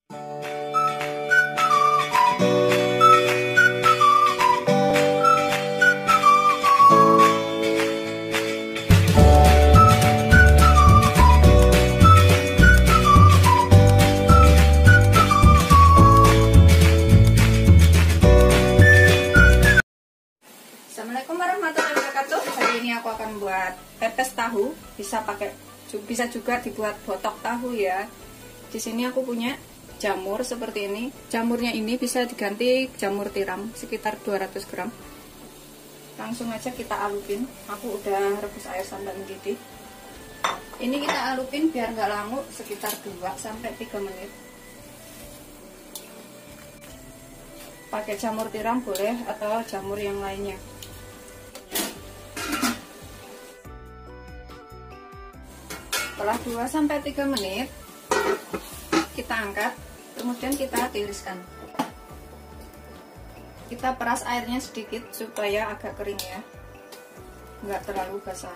Assalamualaikum warahmatullahi wabarakatuh. Hari ini aku akan buat pepes tahu. Bisa juga dibuat botok tahu ya. Di sini aku punya jamur seperti ini. Jamurnya ini bisa diganti jamur tiram sekitar 200 gram. Langsung aja kita alupin. Aku udah rebus air sampai mendidih. Ini kita alupin biar nggak langu sekitar 2-3 menit. Pakai jamur tiram boleh atau jamur yang lainnya. Setelah 2-3 menit kita angkat, kemudian kita tiriskan. Kita peras airnya sedikit supaya agak kering ya, nggak terlalu basah.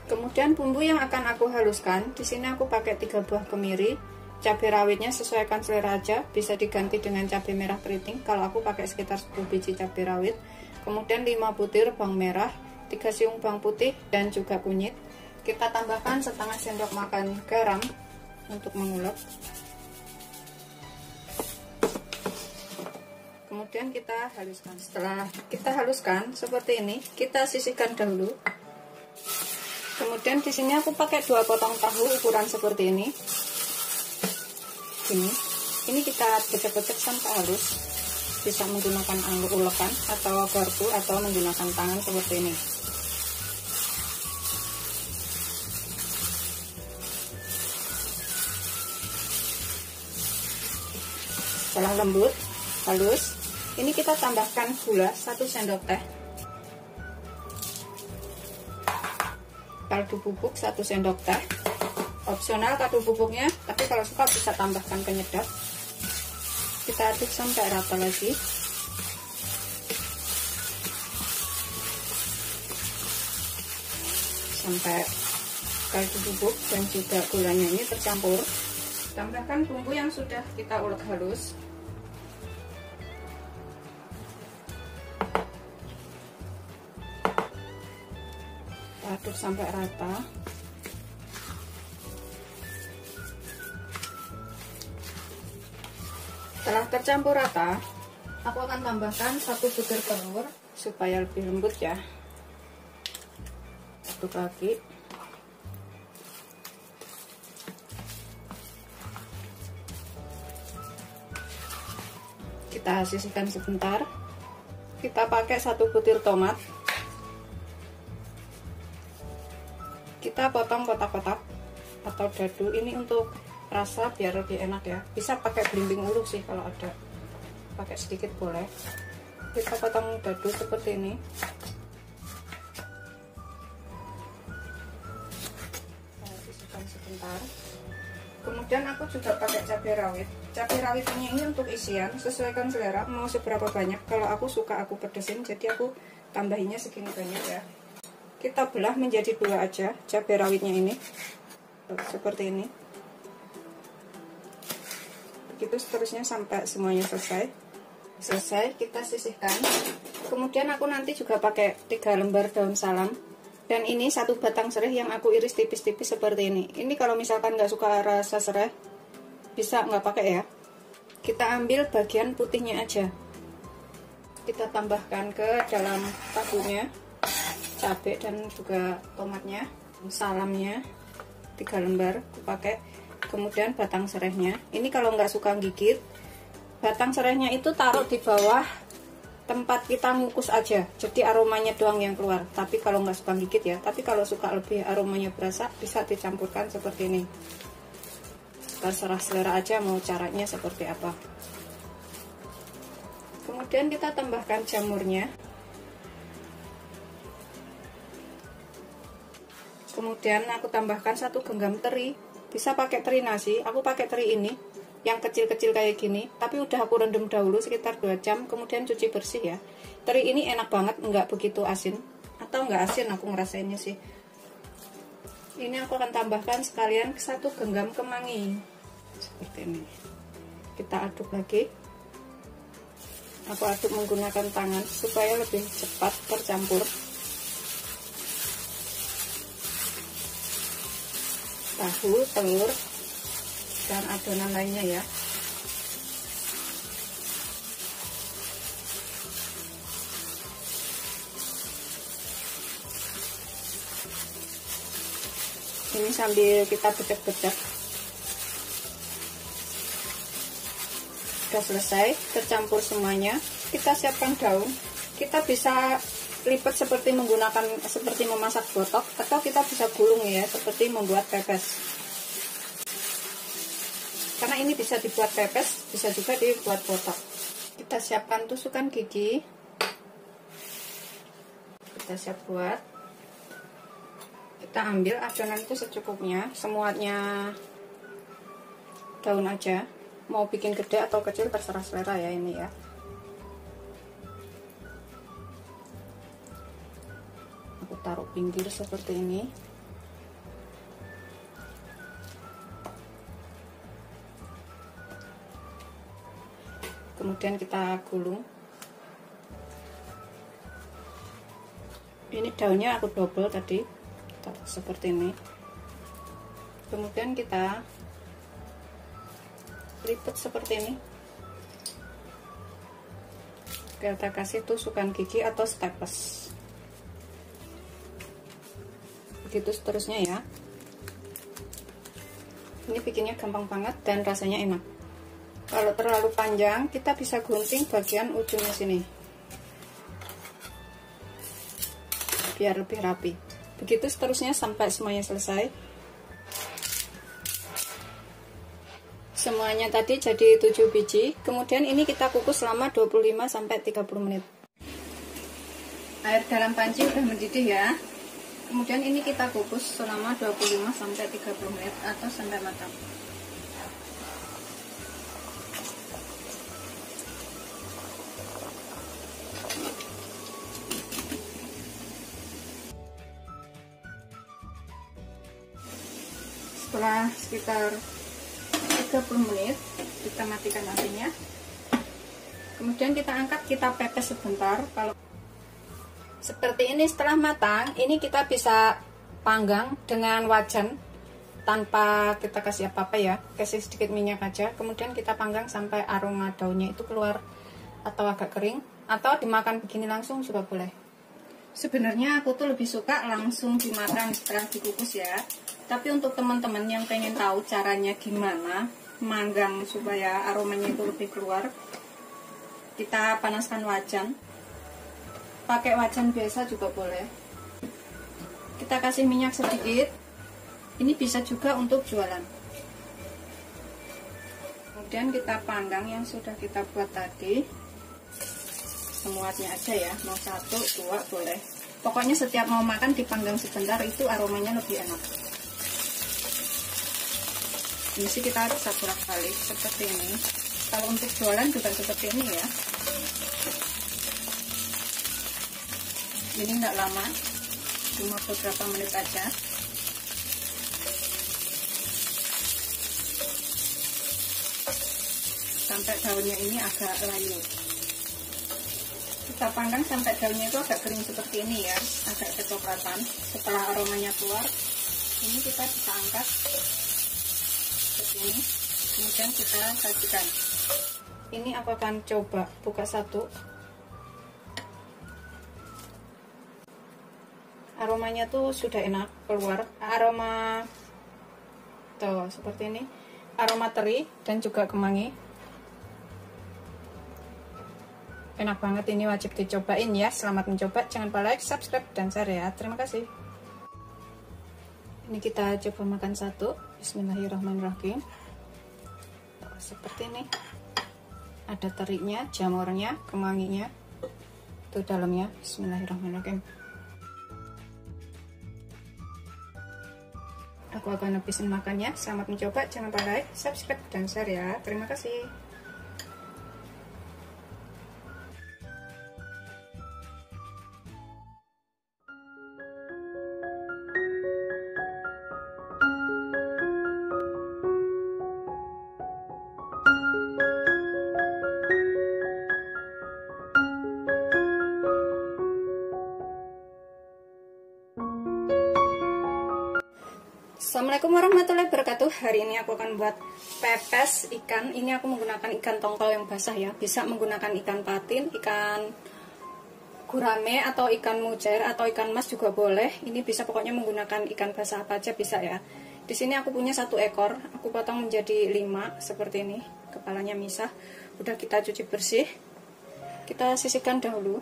Kemudian bumbu yang akan aku haluskan, di sini aku pakai 3 buah kemiri. Cabai rawitnya sesuaikan selera aja, bisa diganti dengan cabai merah keriting. Kalau aku pakai sekitar 10 biji cabai rawit. Kemudian 5 butir bawang merah, 3 siung bawang putih dan juga kunyit. Kita tambahkan setengah sendok makan garam untuk mengulek. Kemudian kita haluskan. Setelah kita haluskan seperti ini, kita sisihkan dahulu. Kemudian di sini aku pakai 2 potong tahu ukuran seperti ini. Ini kita becek-becek sampai halus. Bisa menggunakan ulekan atau garpu atau menggunakan tangan seperti ini. Setelah lembut, halus, ini kita tambahkan gula 1 sendok teh, kaldu bubuk 1 sendok teh, opsional kaldu bubuknya, tapi kalau suka bisa tambahkan penyedap. Kita aduk sampai rata lagi. Sampai kaldu bubuk dan juga gulanya ini tercampur. Tambahkan bumbu yang sudah kita ulek halus. Aduk sampai rata. Setelah tercampur rata, aku akan tambahkan 1 butir telur supaya lebih lembut ya. Aduk lagi. Kita sisihkan sebentar. Kita pakai 1 butir tomat. Kita potong kotak-kotak atau dadu. Ini untuk rasa biar lebih enak ya. Bisa pakai belimbing ulu sih kalau ada. Pakai sedikit boleh. Kita potong dadu seperti ini. Kita sisihkan sebentar. Kemudian aku juga pakai cabai rawit. Cabai rawitnya ini untuk isian, sesuaikan selera mau seberapa banyak. Kalau aku suka aku pedesin, jadi aku tambahinnya segini banyak ya. Kita belah menjadi 2 aja cabai rawitnya ini. Seperti ini. Begitu seterusnya sampai semuanya selesai. Selesai, kita sisihkan. Kemudian aku nanti juga pakai 3 lembar daun salam. Dan ini 1 batang serai yang aku iris tipis-tipis seperti ini. Ini kalau misalkan nggak suka rasa serai, bisa nggak pakai ya. Kita ambil bagian putihnya aja. Kita tambahkan ke dalam tahunya, cabai dan juga tomatnya, salamnya 3 lembar aku pakai. Kemudian batang serainya. Ini kalau nggak suka gigit, batang serainya itu taruh di bawah tempat kita ngukus aja, jadi aromanya doang yang keluar. Tapi kalau nggak suka gigit ya, tapi kalau suka lebih aromanya berasa, bisa dicampurkan seperti ini. Terserah selera aja mau caranya seperti apa. Kemudian kita tambahkan jamurnya. Kemudian aku tambahkan 1 genggam teri. Bisa pakai teri nasi, aku pakai teri ini yang kecil-kecil kayak gini, tapi udah aku rendam dahulu sekitar 2 jam, kemudian cuci bersih ya. Teri ini enak banget, nggak begitu asin, atau nggak asin aku ngerasainnya sih. Ini aku akan tambahkan sekalian 1 genggam kemangi seperti ini. Kita aduk lagi. Aku aduk menggunakan tangan supaya lebih cepat tercampur. Tahu, telur, dan adonan lainnya ya. Ini sambil kita becek-becek. Sudah selesai, tercampur semuanya. Kita siapkan daun. Kita bisa lipat seperti memasak botok, atau kita bisa gulung ya, seperti membuat pepes. Karena ini bisa dibuat pepes, bisa juga dibuat botok. Kita siapkan tusukan gigi. Kita siap buat. Kita ambil adonan itu secukupnya, semuanya daun aja. Mau bikin gede atau kecil terserah selera ya ini ya. Aku taruh pinggir seperti ini. Kemudian kita gulung. Ini daunnya aku double tadi. Seperti ini. Kemudian kita lipat seperti ini. Kita kasih tusukan gigi atau staples. Begitu seterusnya ya. Ini bikinnya gampang banget dan rasanya enak. Kalau terlalu panjang, kita bisa gunting bagian ujungnya sini, biar lebih rapi. Begitu seterusnya sampai semuanya selesai. Semuanya tadi jadi 7 biji. Kemudian ini kita kukus selama 25-30 menit. Air dalam panci udah mendidih ya. Kemudian ini kita kukus selama 25-30 menit atau sampai matang. Setelah sekitar 30 menit kita matikan apinya. Kemudian kita angkat, kita pepes sebentar. Kalau seperti ini setelah matang, ini kita bisa panggang dengan wajan tanpa kita kasih apa-apa ya, kasih sedikit minyak aja. Kemudian kita panggang sampai aroma daunnya itu keluar atau agak kering, atau dimakan begini langsung juga boleh. Sebenarnya aku tuh lebih suka langsung dimakan setelah dikukus ya. Tapi untuk teman-teman yang pengen tahu caranya gimana manggang supaya aromanya itu lebih keluar, kita panaskan wajan. Pakai wajan biasa juga boleh. Kita kasih minyak sedikit. Ini bisa juga untuk jualan. Kemudian kita panggang yang sudah kita buat tadi. Semuanya aja ya, mau 1, 2 boleh. Pokoknya setiap mau makan dipanggang sebentar, itu aromanya lebih enak. Ini sih kita bisa bolak-balik seperti ini. Kalau untuk jualan juga seperti ini ya. Ini enggak lama, cuma beberapa menit aja. Sampai daunnya ini agak layu. Kita panggang sampai daunnya itu agak kering seperti ini ya, agak kecoklatan. Setelah aromanya keluar, ini kita bisa angkat seperti ini. Kemudian kita sajikan. Ini aku akan coba buka satu. Aromanya tuh sudah enak keluar. Aroma tuh seperti ini. Aroma teri dan juga kemangi. Enak banget, ini wajib dicobain ya. Selamat mencoba, jangan lupa like, subscribe, dan share ya. Terima kasih. Ini kita coba makan satu. Bismillahirrahmanirrahim. Seperti ini. Ada terinya, jamurnya, kemanginya. Itu dalamnya. Bismillahirrahmanirrahim. Aku akan habisin makannya. Selamat mencoba, jangan lupa like, subscribe, dan share ya. Terima kasih. Assalamualaikum warahmatullahi wabarakatuh. Hari ini aku akan buat pepes ikan. Ini aku menggunakan ikan tongkol yang basah ya. Bisa menggunakan ikan patin, ikan gurame, atau ikan mujair, atau ikan mas juga boleh. Ini bisa pokoknya menggunakan ikan basah apa aja bisa ya. Di sini aku punya 1 ekor. Aku potong menjadi 5 seperti ini. Kepalanya misah. Udah kita cuci bersih. Kita sisihkan dahulu.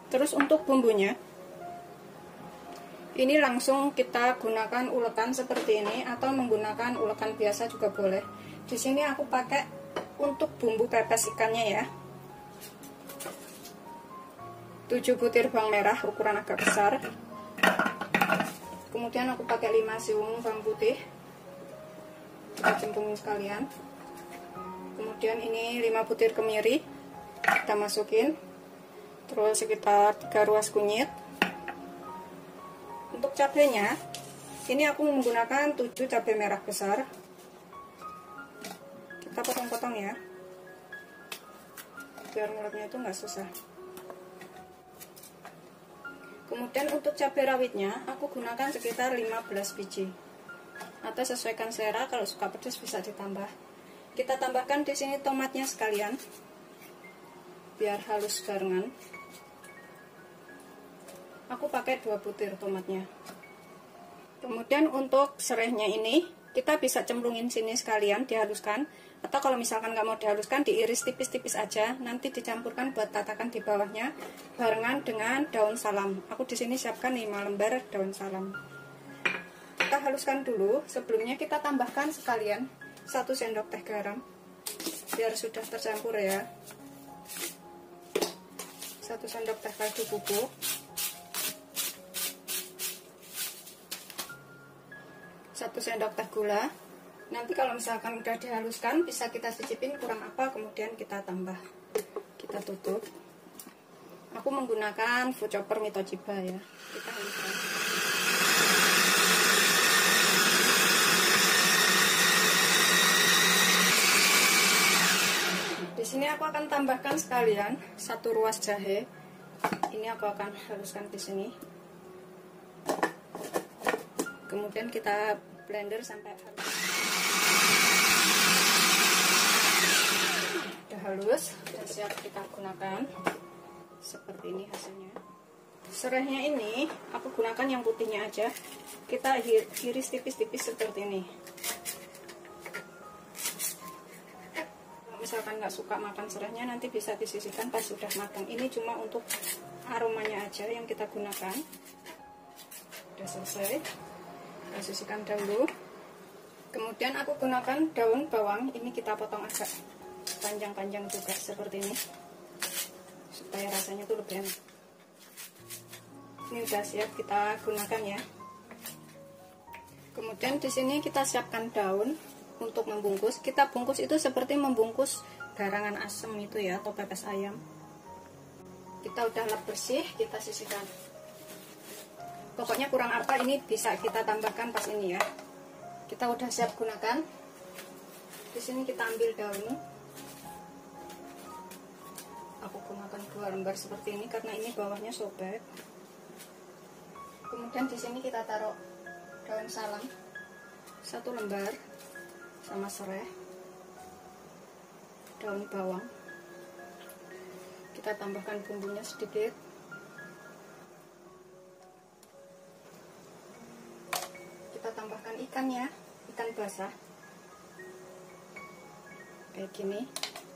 Terus untuk bumbunya, ini langsung kita gunakan ulekan seperti ini atau menggunakan ulekan biasa juga boleh. Di sini aku pakai untuk bumbu pepes ikannya ya. 7 butir bawang merah ukuran agak besar. Kemudian aku pakai 5 siung bawang putih. Kita cemplungin sekalian. Kemudian ini 5 butir kemiri. Kita masukin. Terus sekitar 3 ruas kunyit. Untuk cabenya, ini aku menggunakan 7 cabai merah besar. Kita potong-potong ya, biar nguleknya itu nggak susah. Kemudian untuk cabai rawitnya, aku gunakan sekitar 15 biji. Atau sesuaikan selera, kalau suka pedas bisa ditambah. Kita tambahkan di sini tomatnya sekalian, biar halus barengan. Aku pakai 2 butir tomatnya. Kemudian untuk serehnya ini kita bisa cemplungin sini sekalian, dihaluskan. Atau kalau misalkan nggak mau dihaluskan, diiris tipis-tipis aja. Nanti dicampurkan buat tatakan di bawahnya barengan dengan daun salam. Aku di sini siapkan 5 lembar daun salam. Kita haluskan dulu. Sebelumnya kita tambahkan sekalian 1 sendok teh garam, biar sudah tercampur ya. 1 sendok teh kaldu bubuk. 1 sendok teh gula. Nanti kalau misalkan udah dihaluskan, bisa kita cicipin kurang apa, kemudian kita tambah. Kita tutup. Aku menggunakan food chopper Mitochiba ya. Kita haluskan. Di sini aku akan tambahkan sekalian 1 ruas jahe. Ini aku akan haluskan di sini. Kemudian kita blender sampai halus. Udah halus, sudah siap kita gunakan. Seperti ini hasilnya. Serehnya ini aku gunakan yang putihnya aja. Kita iris tipis-tipis seperti ini. Kalau misalkan nggak suka makan serehnya, nanti bisa disisihkan pas sudah matang. Ini cuma untuk aromanya aja yang kita gunakan. Udah selesai. Kita sisihkan dahulu. Kemudian aku gunakan daun bawang. Ini kita potong agak panjang-panjang juga seperti ini, supaya rasanya tuh lebih enak. Ini udah siap kita gunakan ya. Kemudian di sini kita siapkan daun untuk membungkus. Kita bungkus itu seperti membungkus garangan asem itu ya, atau pepes ayam. Kita udah lap bersih, kita sisihkan. Pokoknya kurang apa ini bisa kita tambahkan pas ini ya. Kita udah siap gunakan. Di sini kita ambil daun. Aku gunakan 2 lembar seperti ini karena ini bawahnya sobek. Kemudian di sini kita taruh daun salam 1 lembar sama serai, daun bawang. Kita tambahkan bumbunya sedikit. Kita tambahkan ikannya, ikan basah kayak gini.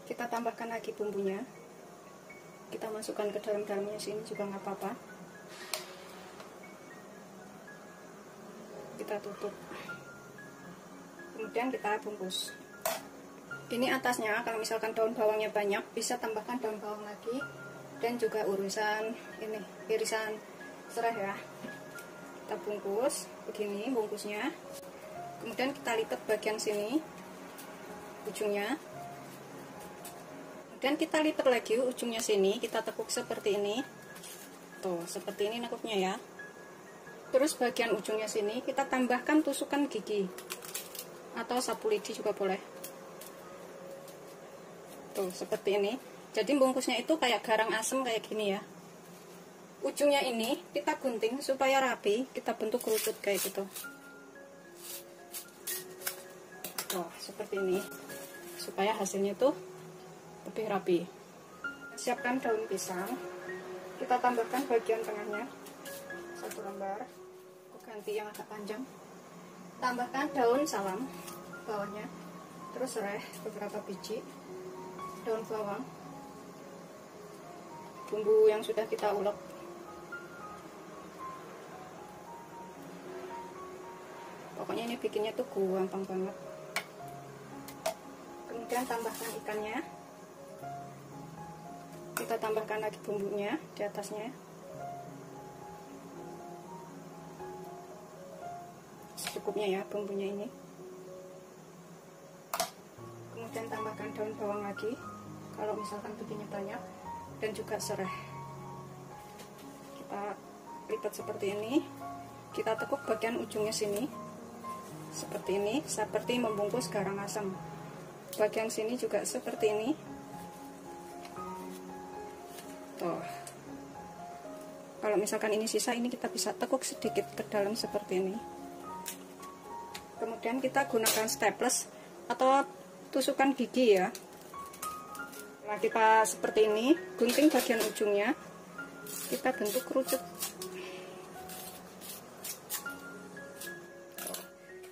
Kita tambahkan lagi bumbunya. Kita masukkan ke dalam-dalamnya sini juga nggak apa-apa. Kita tutup. Kemudian kita bungkus. Ini atasnya, kalau misalkan daun bawangnya banyak, bisa tambahkan daun bawang lagi. Dan juga urusan ini, irisan serai ya. Kita bungkus begini bungkusnya. Kemudian kita lipat bagian sini ujungnya. Kemudian kita lipat lagi ujungnya sini, kita tekuk seperti ini. Tuh, seperti ini nekuknya ya. Terus bagian ujungnya sini kita tambahkan tusukan gigi atau sapu lidi juga boleh. Tuh, seperti ini. Jadi bungkusnya itu kayak garang asem kayak gini ya. Ujungnya ini kita gunting supaya rapi, kita bentuk kerucut kayak gitu. Tuh, seperti ini, supaya hasilnya tuh lebih rapi. Siapkan daun pisang, kita tambahkan bagian tengahnya 1 lembar, aku ganti yang agak panjang. Tambahkan daun salam bawahnya, terus serai beberapa biji, daun bawang, bumbu yang sudah kita ulek, pokoknya ini bikinnya tuh gampang banget. Kemudian tambahkan ikannya, kita tambahkan lagi bumbunya di atasnya, secukupnya ya bumbunya ini. Kemudian tambahkan daun bawang lagi kalau misalkan bikinnya banyak, dan juga serai. Kita lipat seperti ini, kita tekuk bagian ujungnya sini seperti ini, seperti membungkus garang asam. Bagian sini juga seperti ini. Tuh, kalau misalkan ini sisa, ini kita bisa tekuk sedikit ke dalam seperti ini. Kemudian kita gunakan staples atau tusukan gigi ya. Nah, kita seperti ini, gunting bagian ujungnya, kita bentuk kerucut.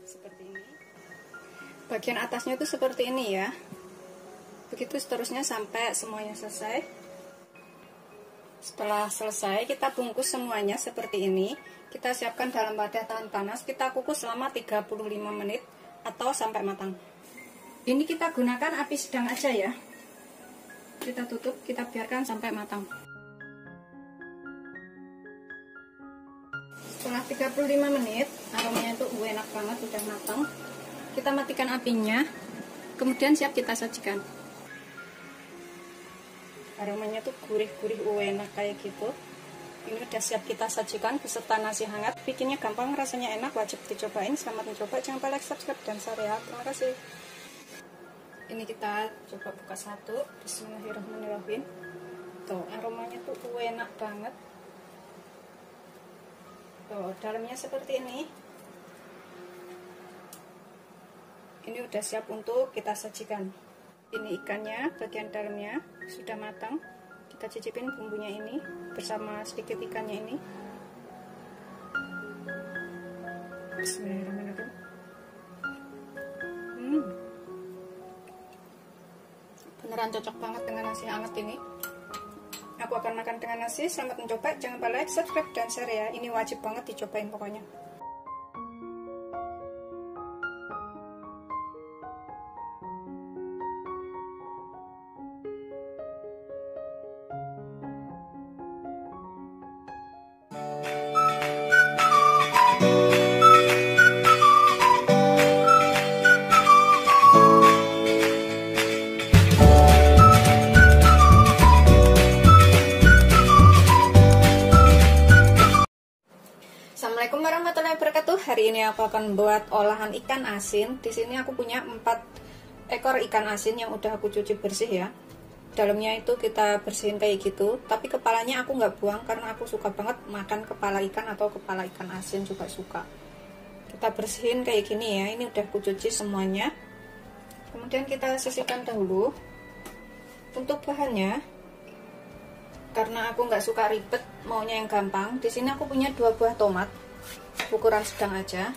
Seperti ini. Bagian atasnya itu seperti ini ya. Begitu seterusnya sampai semuanya selesai. Setelah selesai, kita bungkus semuanya seperti ini. Kita siapkan dalam wadah tahan panas, kita kukus selama 35 menit atau sampai matang. Ini kita gunakan api sedang aja ya. Kita tutup, kita biarkan sampai matang. Setelah 35 menit, aromanya itu enak banget, udah matang. Kita matikan apinya, kemudian siap kita sajikan. Aromanya tuh gurih-gurih enak kayak gitu. Ini udah siap kita sajikan beserta nasi hangat. Bikinnya gampang, rasanya enak, wajib dicobain. Selamat mencoba, jangan lupa like, subscribe, dan share ya. Terima kasih. Ini kita coba buka satu. Bismillahirrahmanirrahim. Tuh, aromanya tuh enak banget. Tuh, dalamnya seperti ini. Ini udah siap untuk kita sajikan. Ini ikannya, bagian dalamnya sudah matang. Kita cicipin bumbunya ini bersama sedikit ikannya ini. Bismillahirrahmanirrahim. Beneran cocok banget dengan nasi hangat ini. Aku akan makan dengan nasi. Selamat mencoba, jangan lupa like, subscribe, dan share ya. Ini wajib banget dicobain pokoknya. Assalamualaikum warahmatullahi wabarakatuh. Hari ini aku akan buat olahan ikan asin. Di sini aku punya 4 ekor ikan asin yang udah aku cuci bersih ya. Dalamnya itu kita bersihin kayak gitu. Tapi kepalanya aku nggak buang karena aku suka banget makan kepala ikan atau kepala ikan asin juga suka. Kita bersihin kayak gini ya. Ini udah aku cuci semuanya. Kemudian kita sisihkan dahulu. Untuk bahannya, karena aku nggak suka ribet, maunya yang gampang. Di sini aku punya 2 buah tomat, ukuran sedang aja,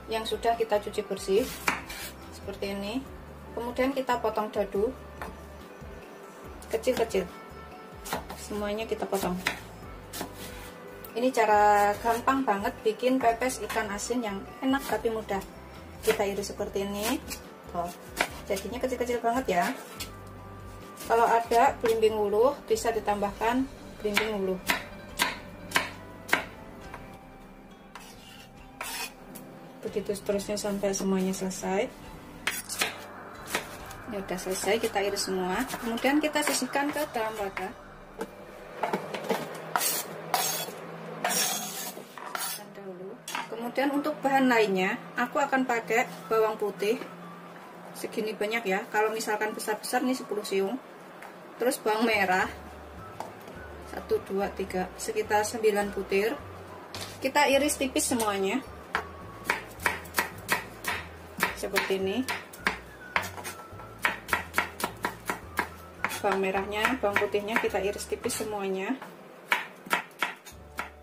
yang sudah kita cuci bersih, seperti ini. Kemudian kita potong dadu, kecil-kecil. Semuanya kita potong. Ini cara gampang banget bikin pepes ikan asin yang enak tapi mudah. Kita iris seperti ini. Tuh, jadinya kecil-kecil banget ya. Kalau ada belimbing wuluh, bisa ditambahkan belimbing wuluh. Begitu seterusnya sampai semuanya selesai. Ini udah selesai, kita iris semua. Kemudian kita sisihkan ke dalam wadah. Kemudian untuk bahan lainnya, aku akan pakai bawang putih segini banyak ya. Kalau misalkan besar-besar nih 10 siung. Terus bawang merah 1, 2, 3, sekitar 9 butir. Kita iris tipis semuanya seperti ini. Bawang merahnya, bawang putihnya kita iris tipis semuanya.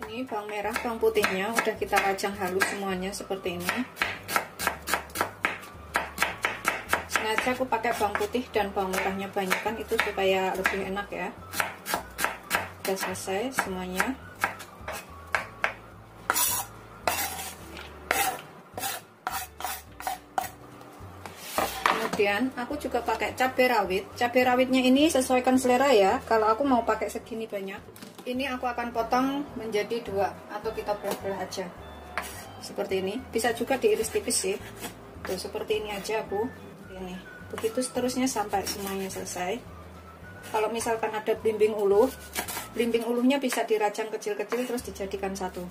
Ini bawang merah, bawang putihnya udah kita rajang halus semuanya seperti ini. Sengaja aku pakai bawang putih dan bawang merahnya banyak kan, itu supaya lebih enak ya. Udah selesai semuanya. Kemudian aku juga pakai cabai rawit. Cabai rawitnya ini sesuaikan selera ya. Kalau aku mau pakai segini banyak, ini aku akan potong menjadi 2 atau kita belah-belah aja. Seperti ini. Bisa juga diiris tipis sih. Tuh, seperti ini aja aku. Ini. Begitu seterusnya sampai semuanya selesai. Kalau misalkan ada belimbing uluhnya bisa dirajang kecil-kecil terus dijadikan satu.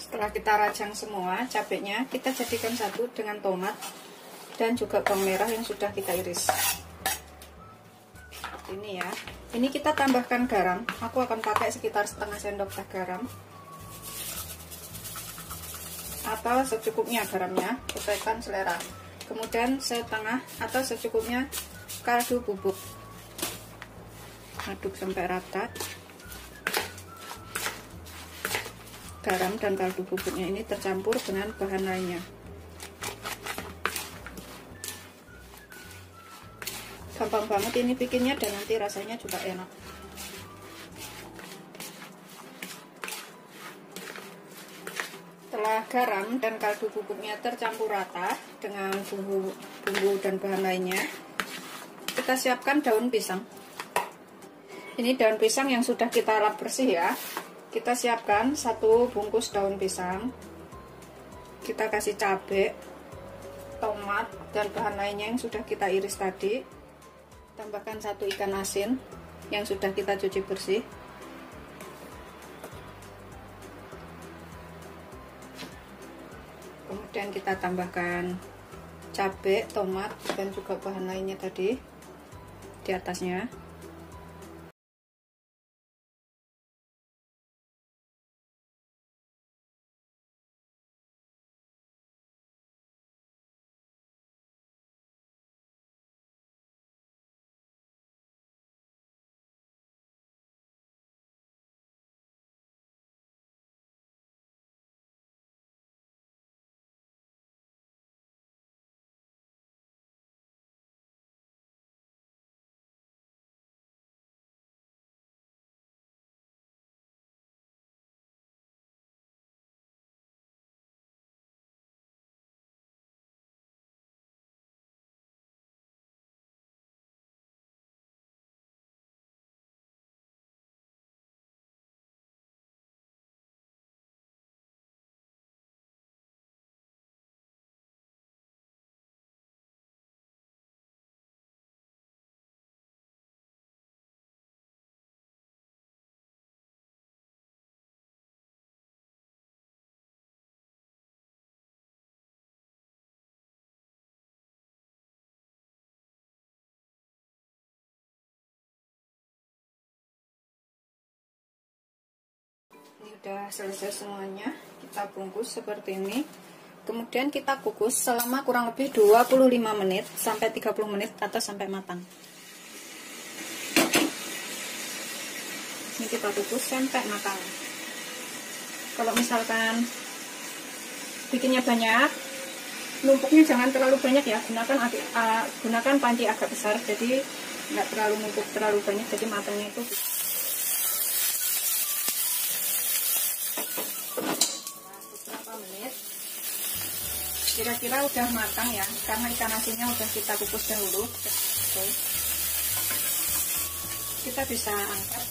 Setelah kita rajang semua cabenya, kita jadikan satu dengan tomat dan juga bawang merah yang sudah kita iris. Ini ya. Ini kita tambahkan garam. Aku akan pakai sekitar setengah sendok teh garam. Atau secukupnya garamnya, sesuaikan selera. Kemudian setengah atau secukupnya kaldu bubuk. Aduk sampai rata. Garam dan kaldu bubuknya ini tercampur dengan bahan lainnya. Gampang banget ini bikinnya dan nanti rasanya juga enak. Setelah garam dan kaldu bubuknya tercampur rata dengan bumbu dan bahan lainnya, kita siapkan daun pisang. Ini daun pisang yang sudah kita lap bersih ya. Kita siapkan 1 bungkus daun pisang. Kita kasih cabai, tomat, dan bahan lainnya yang sudah kita iris tadi. Tambahkan 1 ikan asin yang sudah kita cuci bersih. Kemudian kita tambahkan cabai, tomat, dan juga bahan lainnya tadi di atasnya. Ini udah selesai semuanya, kita bungkus seperti ini. Kemudian kita kukus selama kurang lebih 25 menit sampai 30 menit atau sampai matang. Ini kita kukus sampai matang. Kalau misalkan bikinnya banyak, numpuknya jangan terlalu banyak ya, gunakan panci agak besar, jadi nggak terlalu numpuk terlalu banyak, jadi matangnya itu beberapa menit. Kira-kira udah matang ya, karena ikan asinnya udah kita kukus dahulu. Oke. Kita bisa angkat,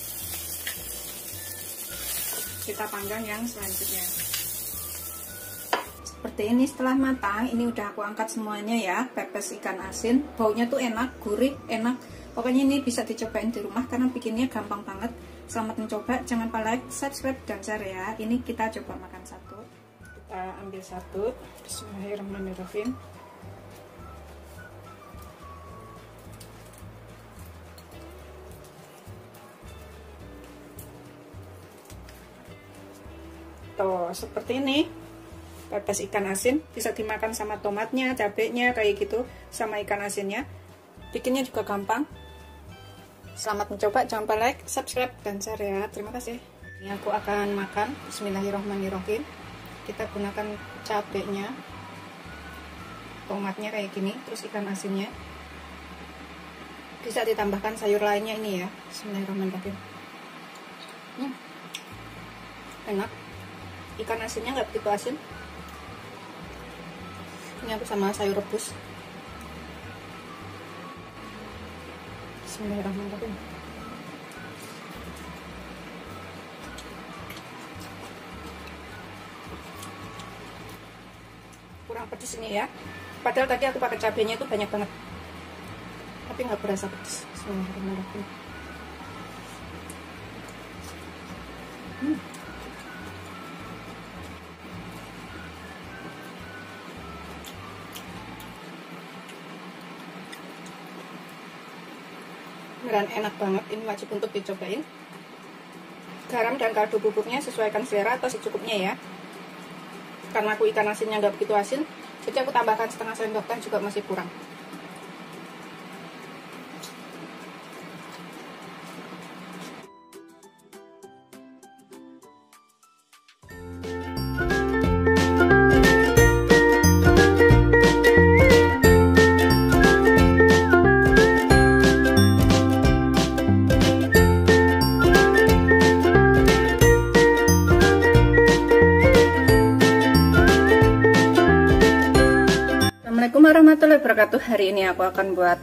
kita panggang yang selanjutnya. Seperti ini setelah matang, ini udah aku angkat semuanya ya, pepes ikan asin. Baunya tuh enak, gurih, enak. Pokoknya ini bisa dicobain di rumah karena bikinnya gampang banget. Selamat mencoba, jangan lupa like, subscribe, dan share ya. Ini kita coba makan satu. Kita ambil satu. Bismillahirrahmanirrahim. Tuh, seperti ini. pepes ikan asin, bisa dimakan sama tomatnya, cabenya kayak gitu, sama ikan asinnya. Bikinnya juga gampang. Selamat mencoba, jangan lupa like, subscribe, dan share ya. Terima kasih. Ini aku akan makan. Bismillahirrahmanirrahim. Kita gunakan cabenya, tomatnya kayak gini, terus ikan asinnya. Bisa ditambahkan sayur lainnya ini ya. Bismillahirrahmanirrahim. Enak. Ikan asinnya nggak begitu asin. Ini aku sama sayur rebus. Bismillahirrahmanirrahim. Kurang pedes ini ya. Padahal tadi aku pakai cabenya itu banyak banget, tapi nggak berasa pedes. Bismillahirrahmanirrahim. Beneran enak banget, ini wajib untuk dicobain. Garam dan kaldu bubuknya sesuaikan selera atau secukupnya ya. Karena aku ikan asinnya nggak begitu asin, jadi aku tambahkan setengah sendok teh juga masih kurang. Assalamualaikum warahmatullahi wabarakatuh. Hari ini aku akan buat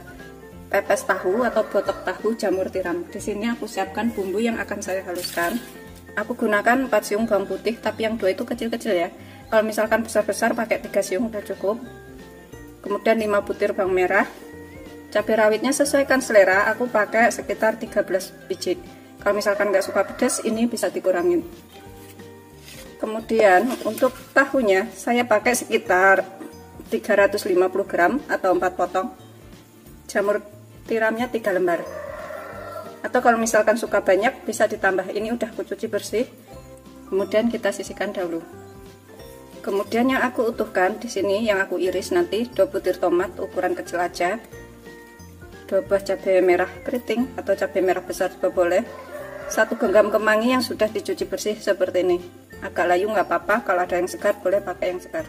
pepes tahu atau botok tahu jamur tiram. Di sini aku siapkan bumbu yang akan saya haluskan. Aku gunakan 4 siung bawang putih, tapi yang 2 itu kecil-kecil ya. Kalau misalkan besar-besar pakai 3 siung udah cukup. Kemudian 5 butir bawang merah. Cabai rawitnya sesuaikan selera, aku pakai sekitar 13 biji. Kalau misalkan nggak suka pedas, ini bisa dikurangin. Kemudian untuk tahunya saya pakai sekitar 350 gram atau 4 potong. Jamur tiramnya 3 lembar. Atau kalau misalkan suka banyak bisa ditambah. Ini udah aku cuci bersih. Kemudian kita sisihkan dahulu. Kemudian yang aku utuhkan di sini, yang aku iris nanti 2 butir tomat ukuran kecil aja. 2 buah cabai merah keriting atau cabai merah besar juga boleh. 1 genggam kemangi yang sudah dicuci bersih seperti ini. Agak layu nggak apa-apa, kalau ada yang segar boleh pakai yang segar.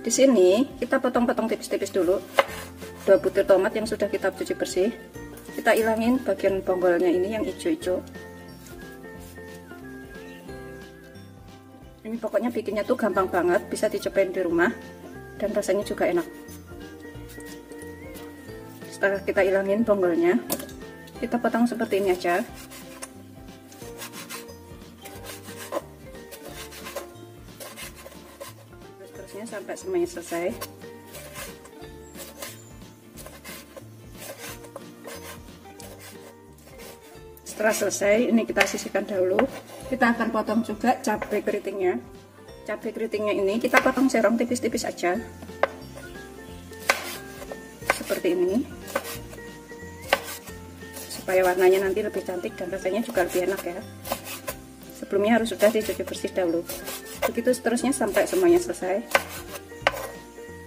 Di sini kita potong-potong tipis-tipis dulu 2 butir tomat yang sudah kita cuci bersih. Kita ilangin bagian bonggolnya ini yang hijau-hijau. Ini pokoknya bikinnya tuh gampang banget, bisa dicobain di rumah dan rasanya juga enak. Setelah kita ilangin bonggolnya, kita potong seperti ini aja. Sampai semuanya selesai. Setelah selesai, ini kita sisihkan dahulu. Kita akan potong juga cabai keritingnya. Cabai keritingnya ini kita potong serong tipis-tipis aja, seperti ini, supaya warnanya nanti lebih cantik dan rasanya juga lebih enak ya. Sebelumnya harus sudah dicuci bersih dahulu. Begitu seterusnya sampai semuanya selesai.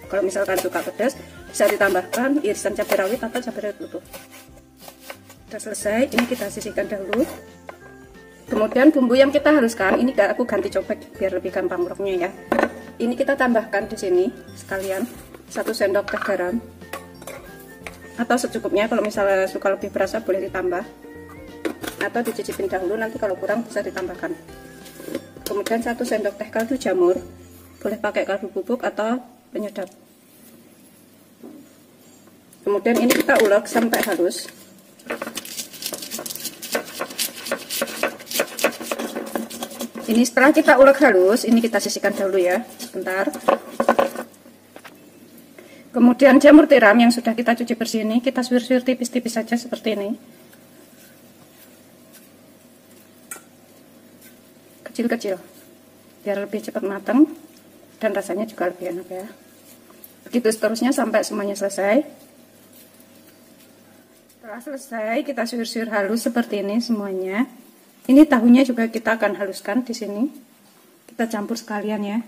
Kalau misalkan suka pedas, bisa ditambahkan irisan cabai rawit atau cabai rawit utuh. Sudah selesai, ini kita sisihkan dahulu. Kemudian bumbu yang kita haluskan, ini aku ganti cobek biar lebih gampang nguruknya ya. Ini kita tambahkan di sini sekalian 1 sendok teh garam atau secukupnya. Kalau misalnya suka lebih berasa boleh ditambah atau dicicipin dahulu, nanti kalau kurang bisa ditambahkan. Kemudian 1 sendok teh kaldu jamur, boleh pakai kaldu bubuk atau penyedap. Kemudian ini kita ulek sampai halus. Ini setelah kita ulek halus, ini kita sisihkan dahulu ya, sebentar. Kemudian jamur tiram yang sudah kita cuci bersih ini kita suwir-suwir tipis-tipis saja seperti ini. Kecil-kecil, biar lebih cepat matang dan rasanya juga lebih enak ya. Begitu seterusnya sampai semuanya selesai. Setelah selesai kita suwir-suwir halus seperti ini semuanya. Ini tahunya juga kita akan haluskan di sini. Kita campur sekalian ya.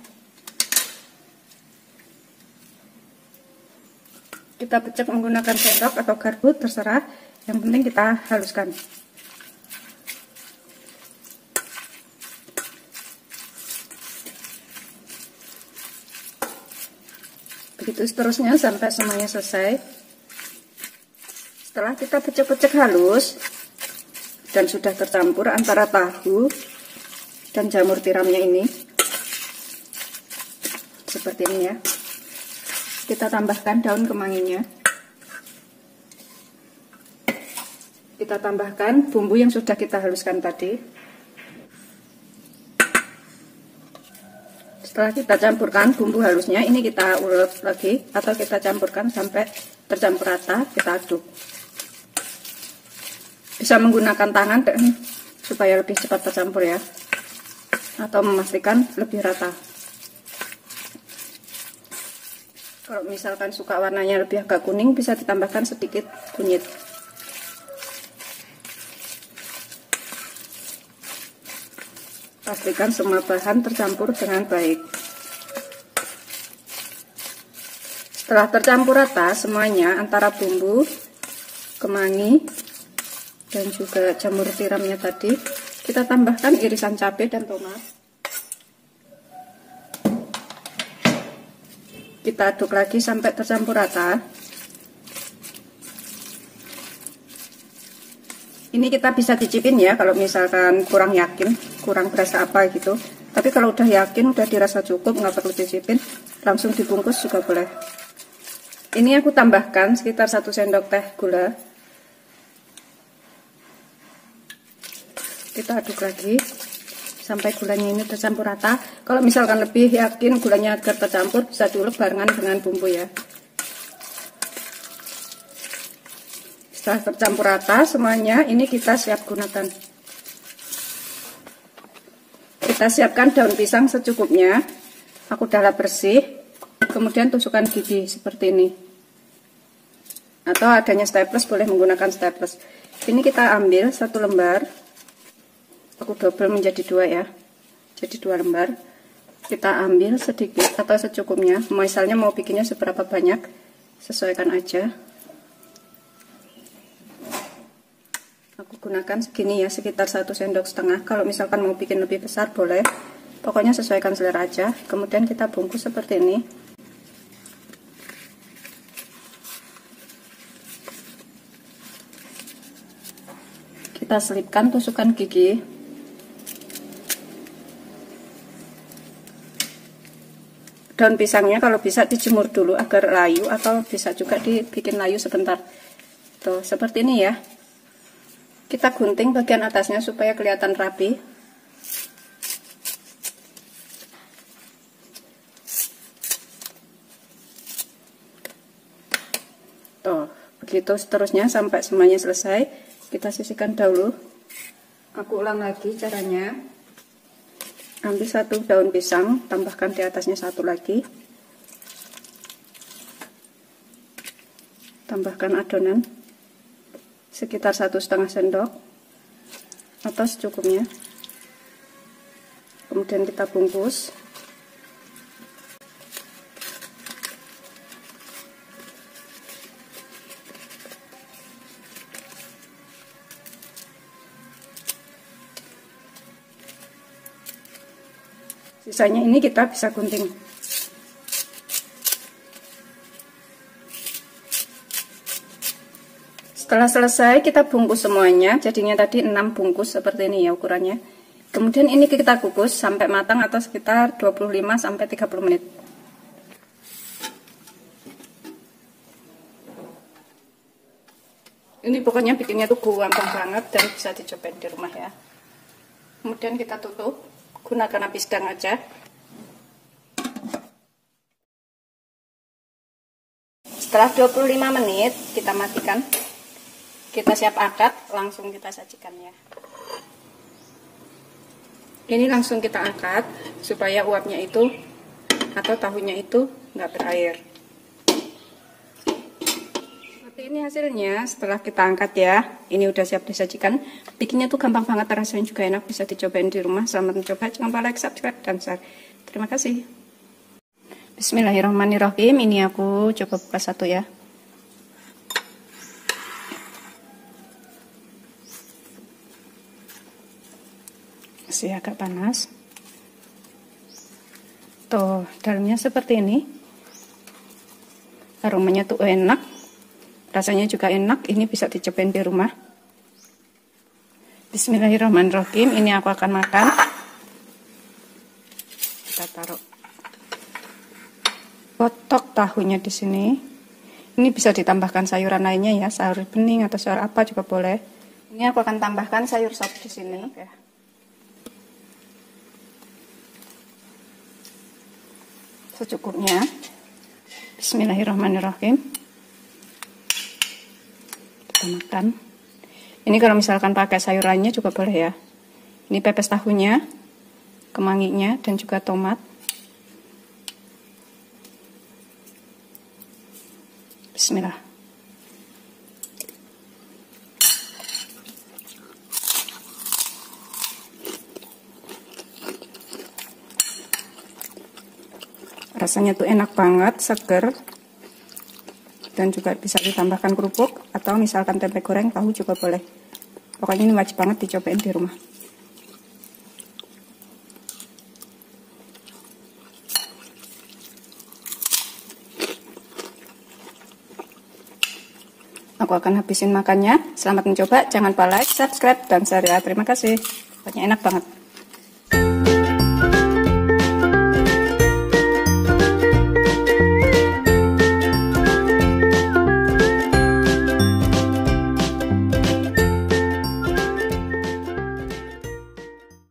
Kita pecek menggunakan sendok atau garpu, terserah. Yang penting kita haluskan. Begitu seterusnya sampai semuanya selesai. Setelah kita pecek-pecek halus dan sudah tercampur antara tahu dan jamur tiramnya ini, seperti ini ya, kita tambahkan daun kemanginya. Kita tambahkan bumbu yang sudah kita haluskan tadi. Setelah kita campurkan bumbu halusnya, ini kita ulek lagi atau kita campurkan sampai tercampur rata, kita aduk. Bisa menggunakan tangan supaya lebih cepat tercampur ya, atau memastikan lebih rata. Kalau misalkan suka warnanya lebih agak kuning, bisa ditambahkan sedikit kunyit. Pastikan semua bahan tercampur dengan baik. Setelah tercampur rata semuanya antara bumbu, kemangi, dan juga jamur tiramnya tadi, kita tambahkan irisan cabai dan tomat. Kita aduk lagi sampai tercampur rata. Ini kita bisa cicipin ya, kalau misalkan kurang yakin, kurang berasa apa gitu. Tapi kalau udah yakin, udah dirasa cukup, nggak perlu cicipin, langsung dibungkus juga boleh. Ini aku tambahkan sekitar 1 sendok teh gula. Kita aduk lagi sampai gulanya ini tercampur rata. Kalau misalkan lebih yakin gulanya agar tercampur, bisa diulek barengan dengan bumbu ya. Setelah tercampur rata semuanya, ini kita siap gunakan. Kita siapkan daun pisang secukupnya. Aku udah lap bersih. Kemudian tusukkan gigi seperti ini. Atau adanya staples, boleh menggunakan staples. Ini kita ambil 1 lembar. Aku double menjadi 2 ya. Jadi 2 lembar. Kita ambil sedikit atau secukupnya. Misalnya mau bikinnya seberapa banyak, sesuaikan aja. Aku gunakan segini ya, sekitar 1,5 sendok. Kalau misalkan mau bikin lebih besar boleh. Pokoknya sesuaikan selera aja. Kemudian kita bungkus seperti ini. Kita selipkan tusukan gigi. Daun pisangnya kalau bisa dijemur dulu agar layu, atau bisa juga dibikin layu sebentar. Tuh, seperti ini ya. Kita gunting bagian atasnya supaya kelihatan rapi. Tuh, begitu seterusnya sampai semuanya selesai. Kita sisihkan dahulu. Aku ulang lagi caranya. Ambil 1 daun pisang, tambahkan di atasnya 1 lagi. Tambahkan adonan sekitar 1,5 sendok atau secukupnya. Kemudian kita bungkus. Sisanya ini kita bisa gunting. Setelah selesai kita bungkus semuanya, jadinya tadi 6 bungkus seperti ini ya ukurannya. Kemudian ini kita kukus sampai matang atau sekitar 25-30 menit. Ini pokoknya bikinnya tuh gampang banget dan bisa dicobain di rumah ya. Kemudian kita tutup, gunakan api sedang aja. Setelah 25 menit kita matikan. Kita siap angkat, langsung kita sajikan ya. Ini langsung kita angkat supaya uapnya itu atau tahunya itu nggak berair. Seperti Ini hasilnya setelah kita angkat ya. Ini udah siap disajikan. Bikinnya tuh gampang banget, rasanya juga enak, bisa dicobain di rumah. Selamat mencoba, jangan lupa like, subscribe, dan share. Terima kasih. Bismillahirrahmanirrahim. Ini aku coba buka satu ya. Masih agak panas. Tuh, dalamnya seperti ini. Aromanya tuh enak. Rasanya juga enak, ini bisa dicobain di rumah. Bismillahirrahmanirrahim, ini aku akan makan. Kita taruh kotak tahunya di sini. Ini bisa ditambahkan sayuran lainnya ya, sayur bening atau sayur apa juga boleh. Ini aku akan tambahkan sayur sop di sini. Oke. Secukupnya. Bismillahirrahmanirrahim. Kita makan. Ini kalau misalkan pakai sayurannya juga boleh ya. Ini pepes tahunya, kemanginya, dan juga tomat. Bismillah. Rasanya tuh enak banget, seger. Dan juga bisa ditambahkan kerupuk atau misalkan tempe goreng, tahu juga boleh. Pokoknya ini wajib banget dicobain di rumah. Aku akan habisin makannya. Selamat mencoba, jangan lupa like, subscribe, dan share ya. Terima kasih. Pokoknya enak banget.